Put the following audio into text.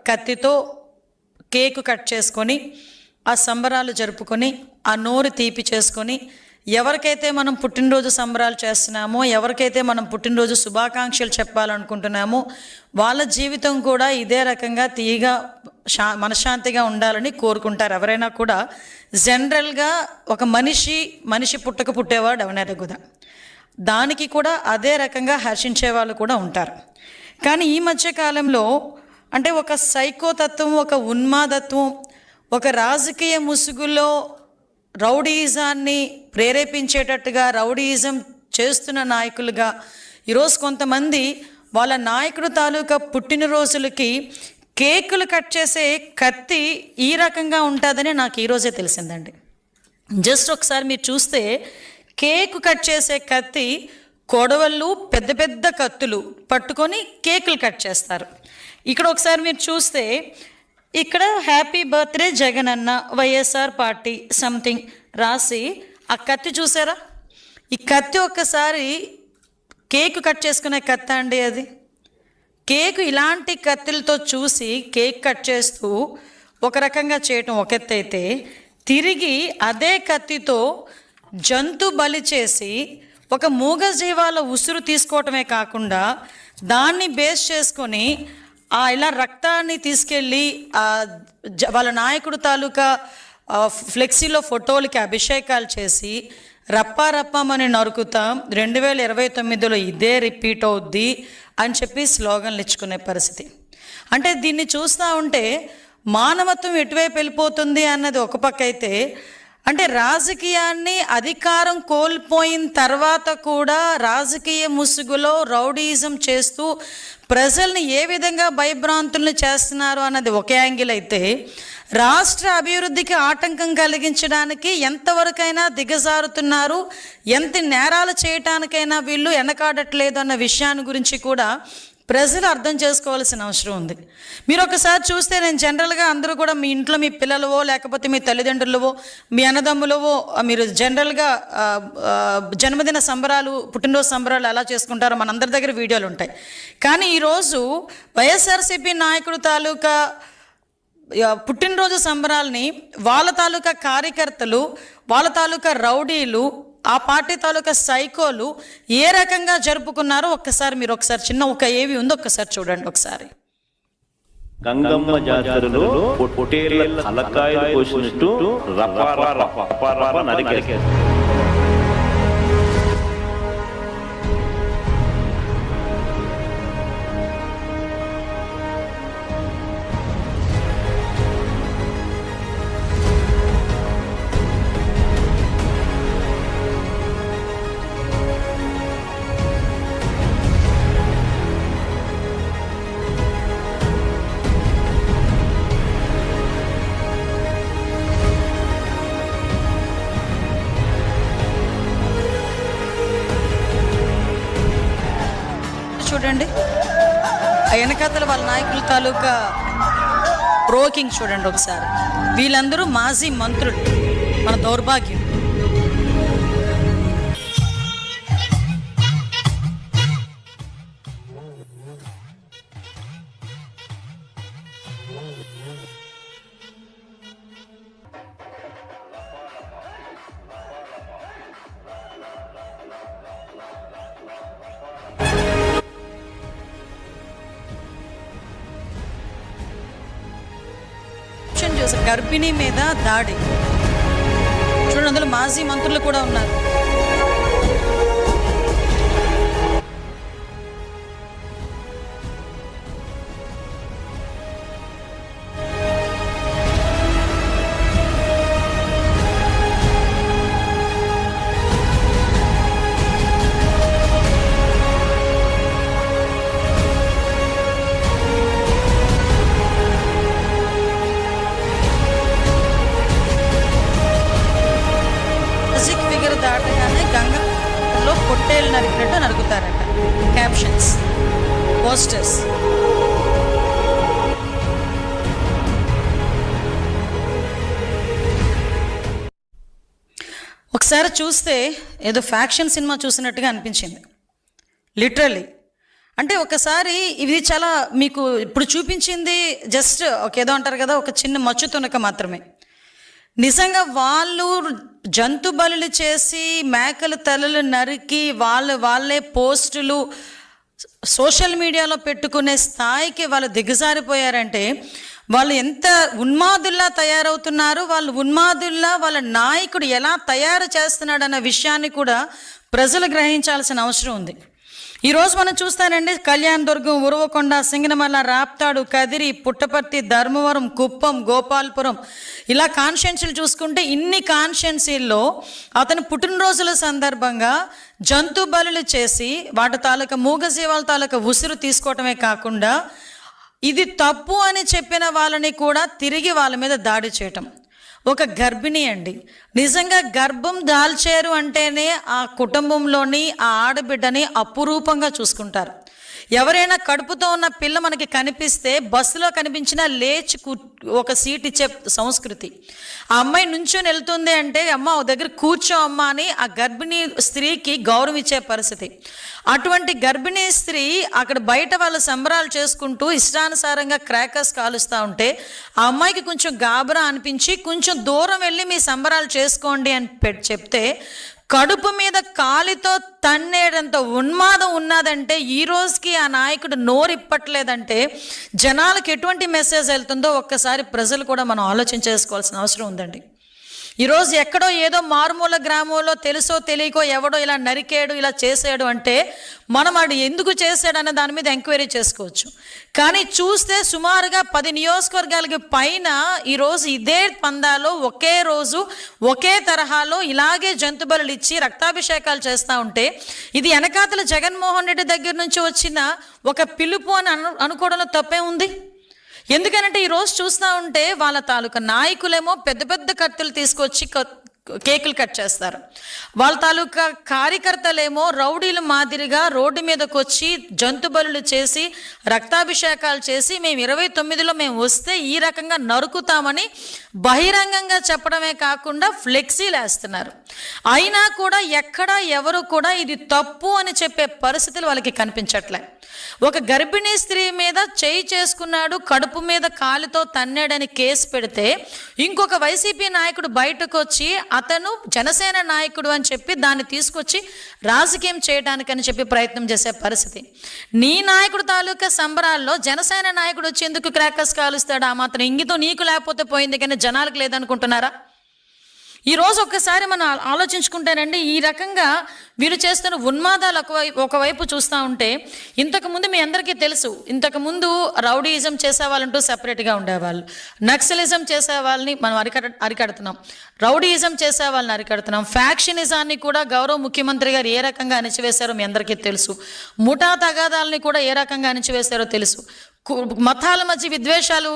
కత్తితో cake cut చేసుకొని ఆ సంబరాలు జరుపుకొని ఆ నోరు తీపి చేసుకొని ఎవరికైతే మనం పుట్టినరోజు సంబరాలు చేస్తున్నామో, ఎవరికైతే మనం పుట్టినరోజు శుభాకాంక్షలు చెప్పాలనుకుంటున్నామో వాళ్ళ జీవితం కూడా ఇదే రకంగా తీయగా మనశ్శాంతిగా ఉండాలని కోరుకుంటారు. ఎవరైనా కూడా జనరల్గా ఒక మనిషి పుట్టేవాడు ఎవరైనా కూడా దానికి కూడా అదే రకంగా హర్షించే వాళ్ళు కూడా ఉంటారు. కానీ ఈ మధ్యకాలంలో అంటే ఒక సైకోతత్వం, ఒక ఉన్మాదత్వం, ఒక రాజకీయ ముసుగులో రౌడీయిజాన్ని ప్రేరేపించేటట్టుగా రౌడీయిజం చేస్తున్న నాయకులుగా ఈరోజు కొంతమంది వాళ్ళ నాయకుడు తాలూకా పుట్టినరోజులకి కేకులు కట్ చేసే కత్తి ఈ రకంగా ఉంటుందని నాకు ఈరోజే తెలిసిందండి. జస్ట్ ఒకసారి మీరు చూస్తే కేకు కట్ చేసే కత్తి కొడవళ్ళు పెద్ద పెద్ద కత్తులు పట్టుకొని కేకులు కట్ చేస్తారు. ఇక్కడ ఒకసారి మీరు చూస్తే ఇక్కడ హ్యాపీ బర్త్డే జగన్ అన్న వైఎస్ఆర్ పార్టీ సంథింగ్ రాసి ఆ కత్తి చూసారా? ఈ కత్తి ఒక్కసారి కేకు కట్ చేసుకునే కత్తి అండి. అది కేకు ఇలాంటి కత్తులతో చూసి కేక్ కట్ చేస్తూ ఒక రకంగా చేయటం ఒక ఎత్తు అయితే, తిరిగి అదే కత్తితో జంతు బలి చేసి ఒక మూగజీవాల ఉసురు తీసుకోవటమే కాకుండా దాన్ని బేస్ చేసుకొని ఇలా రక్తాన్ని తీసుకెళ్ళి వాళ్ళ నాయకుడు తాలూకా ఫ్లెక్సీలో ఫోటోలకి అభిషేకాలు చేసి రప్పారప్పమని నరుకుతాం, 2029లో ఇదే రిపీట్ అవుద్ది అని చెప్పి స్లోగన్లు ఇచ్చుకునే పరిస్థితి. అంటే దీన్ని చూస్తూ ఉంటే మానవత్వం ఎటువైపు వెళ్ళిపోతుంది అన్నది ఒక పక్క అయితే, అంటే రాజకీయాన్ని అధికారం కోల్పోయిన తర్వాత కూడా రాజకీయ ముసుగులో రౌడీయిజం చేస్తూ ప్రజల్ని ఏ విధంగా భయభ్రాంతుల్ని చేస్తున్నారు అన్నది ఒక యాంగిల్ అయితే, రాష్ట్ర అభివృద్ధికి ఆటంకం కలిగించడానికి ఎంతవరకైనా దిగజారుతున్నారు, ఎంత నేరాలు చేయటానికైనా వీళ్ళు వెనకాడట్లేదు అన్న విషయాన్ని గురించి కూడా ప్రజలు అర్థం చేసుకోవాల్సిన అవసరం ఉంది. మీరు ఒకసారి చూస్తే, నేను జనరల్గా అందరూ కూడా మీ ఇంట్లో మీ పిల్లలవో లేకపోతే మీ తల్లిదండ్రులవో మీ అన్నదమ్ములవో మీరు జనరల్గా జన్మదిన సంబరాలు పుట్టినరోజు సంబరాలు ఎలా చేసుకుంటారో మనందరి దగ్గర వీడియోలు ఉంటాయి. కానీ ఈరోజు వైఎస్ఆర్సీపీ నాయకుడు తాలూకా పుట్టినరోజు సంబరాల్ని వాళ్ళ తాలూకా కార్యకర్తలు, వాళ్ళ తాలూకా రౌడీలు, ఆ పార్టీ తాలూకా సైకోలు ఏ రకంగా జరుపుకున్నారో మీరు ఒకసారి చిన్న ఒక ఏవి ఉందో ఒక్కసారి చూడండి. ఒకసారి గంగమ్మ జాతరలో పొట్టేళ్ల తలకాయలు కోసినట్టు రపారప నరికేశారు. చూడండి, వెనకాతల వాళ్ళ నాయకుల తాలూకా ప్రోకింగ్ చూడండి ఒకసారి. వీళ్ళందరూ మాజీ మంత్రులు, మన దౌర్భాగ్యం. గర్భిణీ మీద దాడి చూడండి, అందులో మాజీ మంత్రులు కూడా ఉన్నారు. పొట్టేలు నరికినట్టు నరుకుతారట. Captions, posters. ఒకసారి చూస్తే ఏదో ఫ్యాక్షన్ సినిమా చూసినట్టుగా అనిపించింది లిటరల్లీ. అంటే ఒకసారి ఇది చాలా మీకు ఇప్పుడు చూపించింది జస్ట్ ఏదో అంటారు కదా, ఒక చిన్న మచ్చు తునక మాత్రమే. నిజంగా వాళ్ళు జంతు బలులు చేసి మేకల తలలు నరికి వాళ్ళే పోస్టులు సోషల్ మీడియాలో పెట్టుకునే స్థాయికి వాళ్ళు దిగజారిపోయారంటే వాళ్ళు ఎంత ఉన్మాదుల్లా తయారవుతున్నారు, వాళ్ళు ఉన్మాదుల్లా వాళ్ళ నాయకుడు ఎలా తయారు చేస్తున్నాడన్న విషయాన్ని కూడా ప్రజలు గ్రహించాల్సిన అవసరం ఉంది. ఈరోజు మనం చూస్తానండి, కళ్యాణదుర్గం, ఉరవకొండ, సింగనమల, రాప్తాడు, కదిరి, పుట్టపర్తి, ధర్మవరం, కుప్పం, గోపాల్పురం, ఇలా కాన్స్టిట్యున్సీలు చూసుకుంటే ఇన్ని కాన్స్టిట్యున్సీల్లో అతని పుట్టినరోజుల సందర్భంగా జంతు బలులు చేసి వాటి తాలూకా మూగజీవాల తాలూకా ఉసురు తీసుకోవటమే కాకుండా ఇది తప్పు అని చెప్పిన వాళ్ళని కూడా తిరిగి వాళ్ళ మీద దాడి చేయటం. ఒక గర్భిణి అండి, నిజంగా గర్భం దాల్చారు అంటేనే ఆ కుటుంబంలోని ఆ ఆడబిడ్డని అపురూపంగా చూసుకుంటారు. ఎవరైనా కడుపుతో ఉన్న పిల్ల మనకి కనిపిస్తే బస్సులో కనిపించినా లేచి ఒక సీట్ ఇచ్చే సంస్కృతి. ఆ అమ్మాయి నుంచొని వెళ్తుంది అంటే అమ్మ ఓ దగ్గర కూర్చో అమ్మ అని ఆ గర్భిణీ స్త్రీకి గౌరవం ఇచ్చే పరిస్థితి. అటువంటి గర్భిణీ స్త్రీ అక్కడ బయట వాళ్ళు సంబరాలు చేసుకుంటూ ఇష్టానుసారంగా క్రాకర్స్ కాలుస్తూ ఉంటే ఆ అమ్మాయికి కొంచెం గాబరా అనిపించి కొంచెం దూరం వెళ్ళి మీ సంబరాలు చేసుకోండి అని చెప్తే కడుపు మీద కాలితో తన్నేడంత ఉన్మాదం ఉన్నదంటే ఈ రోజుకి ఆ నాయకుడు నోరిప్పట్లేదంటే జనాలకు ఎటువంటి మెసేజ్ వెళ్తుందో ఒక్కసారి ప్రజలు కూడా మనం ఆలోచించేసుకోవాల్సిన అవసరం ఉందండి. ఈరోజు ఎక్కడో ఏదో మారుమూల గ్రామంలో తెలుసో తెలియకో ఎవడో ఇలా నరికాడు ఇలా చేసాడు అంటే మనం వాడు ఎందుకు చేశాడు అన్న దాని మీద ఎంక్వైరీ చేసుకోవచ్చు. కానీ చూస్తే సుమారుగా 10 నియోజకవర్గాలకి పైన ఈరోజు ఇదే పందాలో ఒకే రోజు ఒకే తరహాలో ఇలాగే జంతుబలులు ఇచ్చి రక్తాభిషేకాలు చేస్తూ ఉంటే ఇది వెనకాతల జగన్మోహన్ రెడ్డి దగ్గర నుంచి వచ్చిన ఒక పిలుపు అని అనుకోవడంలో తప్పే ఉంది. ఎందుకనంటే ఈరోజు చూస్తూ ఉంటే వాళ్ళ తాలూకా నాయకులేమో పెద్ద పెద్ద కత్తులు తీసుకొచ్చి కేకులు కట్ చేస్తారు. వాళ్ళ తాలూకా కార్యకర్తలేమో రౌడీలు మాదిరిగా రోడ్డు మీదకి వచ్చి జంతు బలులు చేసి రక్తాభిషేకాలు చేసి మేము 29లో మేము వస్తే ఈ రకంగా నరుకుతామని బహిరంగంగా చెప్పడమే కాకుండా ఫ్లెక్సీలు వేస్తున్నారు. అయినా కూడా ఎక్కడ ఎవరు కూడా ఇది తప్పు అని చెప్పే పరిస్థితులు వాళ్ళకి కనిపించట్లే. ఒక గర్భిణీ స్త్రీ మీద చేయి చేసుకున్నాడు, కడుపు మీద కాలుతో తన్నాడని కేసు పెడితే ఇంకొక వైసీపీ నాయకుడు బయటకు వచ్చి అతను జనసేన నాయకుడు అని చెప్పి దాన్ని తీసుకొచ్చి రాజకీయం చేయడానికని చెప్పి ప్రయత్నం చేసే పరిస్థితి. నీ నాయకుడు తాలూకా సంబరాల్లో జనసేన నాయకుడు వచ్చి ఎందుకు క్రాకర్స్ కాలుస్తాడు? ఆ మాత్రం ఇంగితో నీకు లేకపోతే పోయింది కానీ జనాలకు లేదనుకుంటున్నారా? ఈరోజు ఒక్కసారి మనం ఆలోచించుకుంటానండి, ఈ రకంగా వీళ్ళు చేస్తున్న ఉన్మాదాలు ఒకవైపు చూస్తూ ఉంటే ఇంతకుముందు మీ అందరికీ తెలుసు, ఇంతకుముందు రౌడీయిజం చేసేవాళ్ళంటూ సపరేట్గా ఉండేవాళ్ళు, నక్సలిజం చేసే వాళ్ళని మనం అరికడుతున్నాం, రౌడీయిజం చేసే వాళ్ళని అరికడుతున్నాం, ఫ్యాక్షనిజాన్ని కూడా గౌరవ ముఖ్యమంత్రి గారు ఏ రకంగా అణిచివేశారో మీ అందరికీ తెలుసు, ముఠా తగాదాలని కూడా ఏ రకంగా అణిచివేశారో తెలుసు, మతాల మధ్య విద్వేషాలు